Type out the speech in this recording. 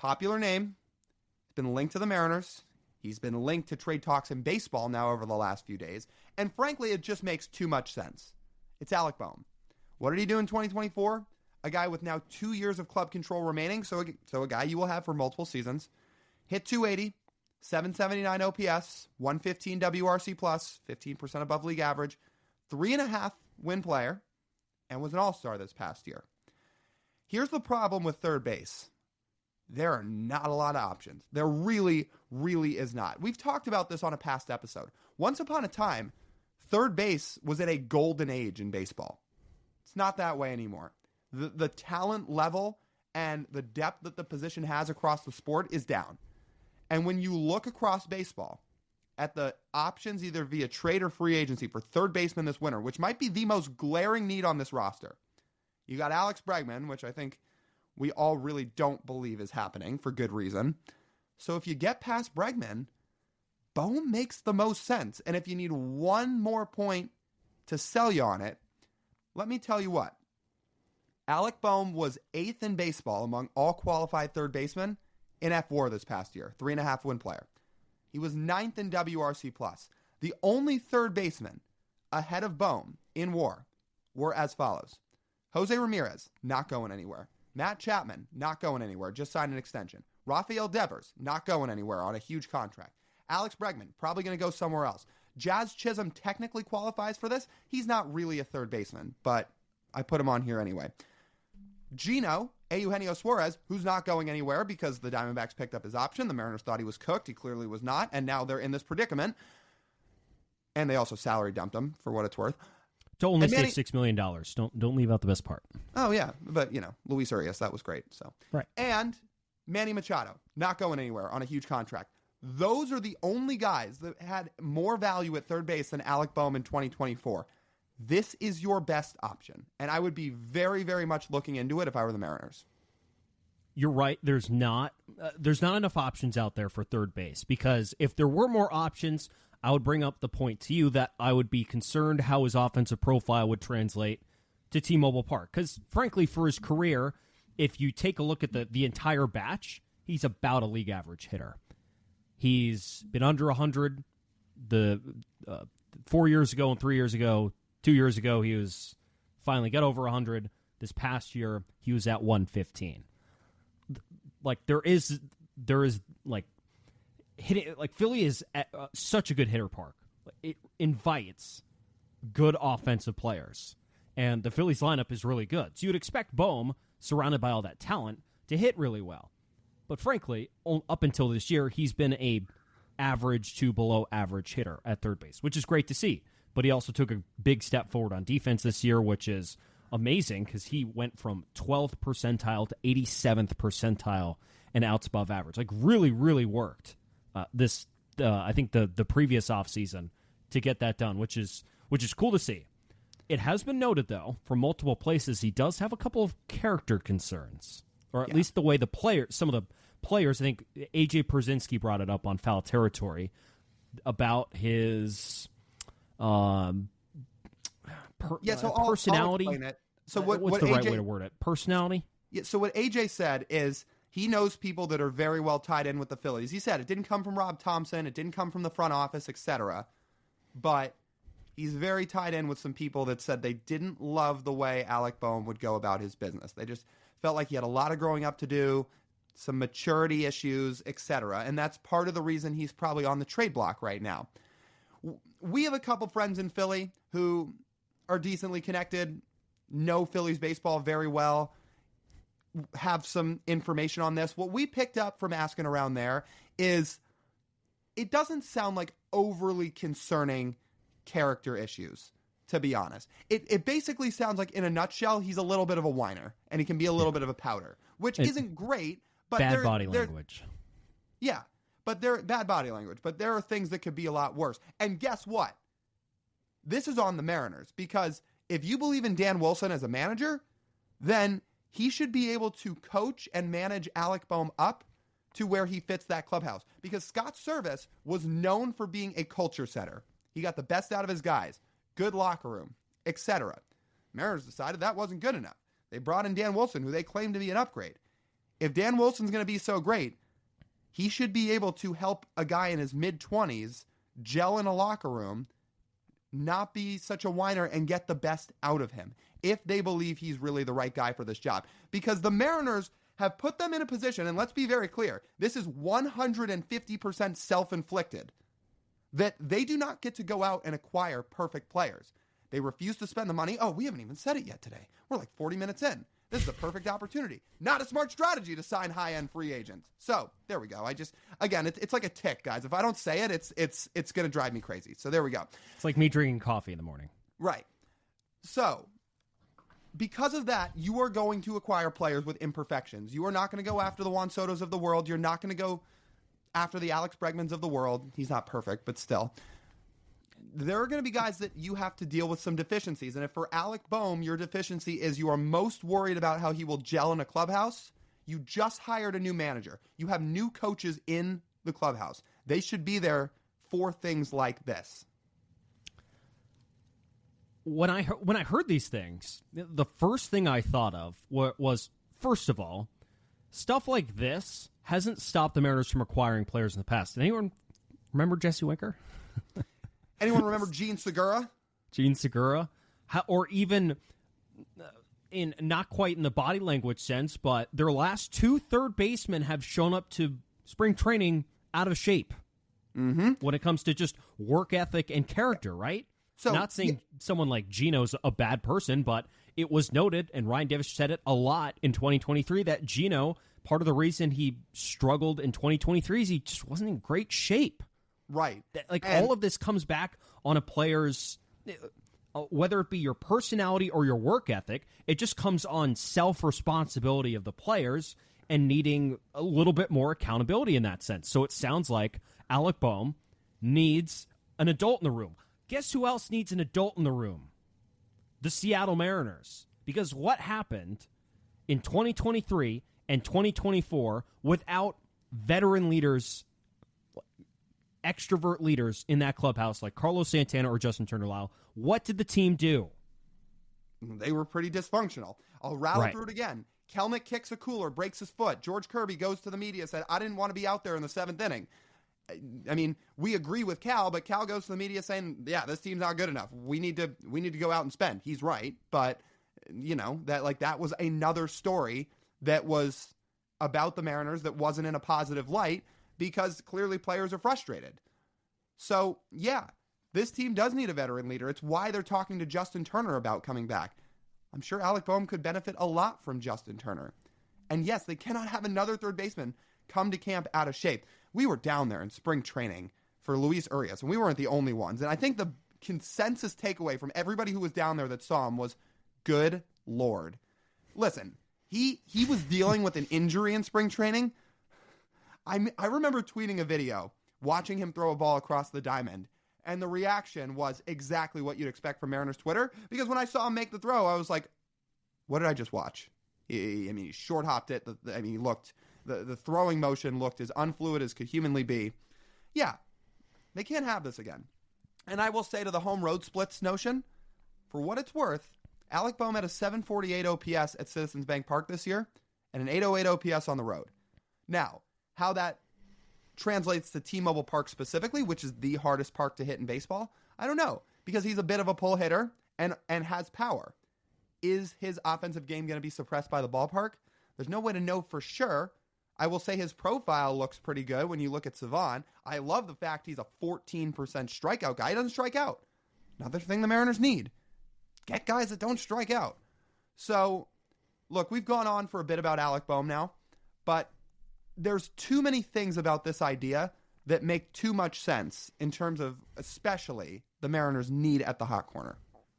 popular name. He's been linked to the Mariners. He's been linked to trade talks in baseball now over the last few days. And frankly, it just makes too much sense. It's Alec Bohm. What did he do in 2024? A guy with now 2 years of club control remaining, so a guy you will have for multiple seasons. Hit 280, 779 OPS, 115 WRC+, 15% above league average, 3.5 win player, and was an all-star this past year. Here's the problem with third base. There are not a lot of options. There really, really is not. We've talked about this on a past episode. Once upon a time, third base was at a golden age in baseball. It's not that way anymore. The talent level and the depth that the position has across the sport is down. And when you look across baseball at the options either via trade or free agency for third baseman this winter, which might be the most glaring need on this roster, you got Alex Bregman, which I think we all really don't believe is happening for good reason. So if you get past Bregman, Bohm makes the most sense. And if you need one more point to sell you on it, let me tell you what. Alec Bohm was 8th in baseball among all qualified third basemen in F-WAR this past year, 3.5 win player. He was 9th in WRC+. The only third baseman ahead of Bohm in WAR were as follows. Jose Ramirez, not going anywhere. Matt Chapman, not going anywhere, just signed an extension. Rafael Devers, not going anywhere on a huge contract. Alex Bregman, probably going to go somewhere else. Jazz Chisholm technically qualifies for this. He's not really a third baseman, but I put him on here anyway. Gino, Eugenio Suarez, who's not going anywhere because the Diamondbacks picked up his option. The Mariners thought he was cooked. He clearly was not, and now they're in this predicament. And they also salary dumped him, for what it's worth. To only save $6 million. Don't leave out the best part. Oh, yeah. But, Luis Urias, that was great. So right. And Manny Machado, not going anywhere on a huge contract. Those are the only guys that had more value at third base than Alec Bohm in 2024. This is your best option. And I would be very, very much looking into it if I were the Mariners. You're right. There's not enough options out there for third base, because if there were more options, I would bring up the point to you that I would be concerned how his offensive profile would translate to T-Mobile Park. Because, frankly, for his career, if you take a look at the entire batch, he's about a league average hitter. He's been under 100 4 years ago and 3 years ago. 2 years ago, he was finally got over 100. This past year, he was at 115. Like, there is like hitting, like Philly is at such a good hitter park. It invites good offensive players, and the Phillies lineup is really good. So you'd expect Bohm, surrounded by all that talent, to hit really well. But frankly, up until this year, he's been a average to below average hitter at third base, which is great to see. But he also took a big step forward on defense this year, which is amazing because he went from 12th percentile to 87th percentile and outs above average. Like, really, really worked I think the previous offseason to get that done, which is cool to see. It has been noted, though, from multiple places, he does have a couple of character concerns, or at least the way some of the players, I think AJ Pierzynski brought it up on Foul Territory about his personality. I'll explain it. So what's the right way to word it? Personality? Yeah, so what AJ said is he knows people that are very well tied in with the Phillies. He said it didn't come from Rob Thompson, it didn't come from the front office, etc. But he's very tied in with some people that said they didn't love the way Alec Bohm would go about his business. They just felt like he had a lot of growing up to do, some maturity issues, etc. And that's part of the reason he's probably on the trade block right now. We have a couple friends in Philly who are decently connected, know Phillies baseball very well, have some information on this. What we picked up from asking around there is it doesn't sound like overly concerning character issues, to be honest. It basically sounds like, in a nutshell, he's a little bit of a whiner, and he can be a little bit of a pouter, which isn't great. But bad body language. Yeah, but they're bad body language. But there are things that could be a lot worse. And guess what? This is on the Mariners, because if you believe in Dan Wilson as a manager, then he should be able to coach and manage Alec Bohm up to where he fits that clubhouse. Because Scott Servais was known for being a culture setter. He got the best out of his guys, good locker room, etc. Mariners decided that wasn't good enough. They brought in Dan Wilson, who they claimed to be an upgrade. if Dan Wilson's going to be so great, he should be able to help a guy in his mid-20s gel in a locker room, not be such a whiner, and get the best out of him if they believe he's really the right guy for this job. Because the Mariners have put them in a position, and let's be very clear, this is 150% self-inflicted, that they do not get to go out and acquire perfect players. They refuse to spend the money. Oh, we haven't even said it yet today. We're like 40 minutes in. This is a perfect opportunity. Not a smart strategy to sign high-end free agents. So there we go. Again, it's like a tick, guys. If I don't say it, it's going to drive me crazy. So there we go. It's like me drinking coffee in the morning. Right. So because of that, you are going to acquire players with imperfections. You are not going to go after the Juan Sotos of the world. You're not going to go after the Alex Bregmans of the world. He's not perfect, but still. There are going to be guys that you have to deal with some deficiencies. And if for Alec Bohm, your deficiency is you are most worried about how he will gel in a clubhouse, you just hired a new manager. You have new coaches in the clubhouse. They should be there for things like this. When I heard these things, the first thing I thought of was, first of all, stuff like this hasn't stopped the Mariners from acquiring players in the past. Did anyone remember Jesse Winker? Anyone remember Gene Segura? Gene Segura? Or even, in not quite in the body language sense, but their last two third basemen have shown up to spring training out of shape when it comes to just work ethic and character, right? So, not saying someone like Gino's a bad person, but it was noted, and Ryan Davis said it a lot in 2023, that Gino, part of the reason he struggled in 2023 is he just wasn't in great shape. Right. All of this comes back on a player's, whether it be your personality or your work ethic, it just comes on self-responsibility of the players and needing a little bit more accountability in that sense. So it sounds like Alec Bohm needs an adult in the room. Guess who else needs an adult in the room? The Seattle Mariners. Because what happened in 2023 and 2024 without veteran leaders, extrovert leaders in that clubhouse like Carlos Santana or Justin Turner-Lyle, what did the team do? They were pretty dysfunctional. I'll rattle through it again. Kelnick kicks a cooler, breaks his foot. George Kirby goes to the media, said, I didn't want to be out there in the seventh inning. I mean, we agree with Cal, but Cal goes to the media saying, yeah, this team's not good enough. We need to go out and spend. He's right. But, that was another story that was about the Mariners that wasn't in a positive light because clearly players are frustrated. So, yeah, this team does need a veteran leader. It's why they're talking to Justin Turner about coming back. I'm sure Alec Bohm could benefit a lot from Justin Turner. And yes, they cannot have another third baseman come to camp out of shape. We were down there in spring training for Luis Urias, and we weren't the only ones. And I think the consensus takeaway from everybody who was down there that saw him was, good Lord. Listen, he was dealing with an injury in spring training. I remember tweeting a video, watching him throw a ball across the diamond, and the reaction was exactly what you'd expect from Mariners Twitter, because when I saw him make the throw, I was like, what did I just watch? He short hopped it. He looked... The throwing motion looked as unfluid as could humanly be. Yeah, they can't have this again. And I will say to the home road splits notion, for what it's worth, Alec Bohm had a 748 OPS at Citizens Bank Park this year and an 808 OPS on the road. Now, how that translates to T-Mobile Park specifically, which is the hardest park to hit in baseball, I don't know, because he's a bit of a pull hitter and has power. Is his offensive game going to be suppressed by the ballpark? There's no way to know for sure. I will say his profile looks pretty good when you look at Savon. I love the fact he's a 14% strikeout guy. He doesn't strike out. Another thing the Mariners need. Get guys that don't strike out. So, look, we've gone on for a bit about Alec Bohm now, but there's too many things about this idea that make too much sense in terms of especially the Mariners' need at the hot corner.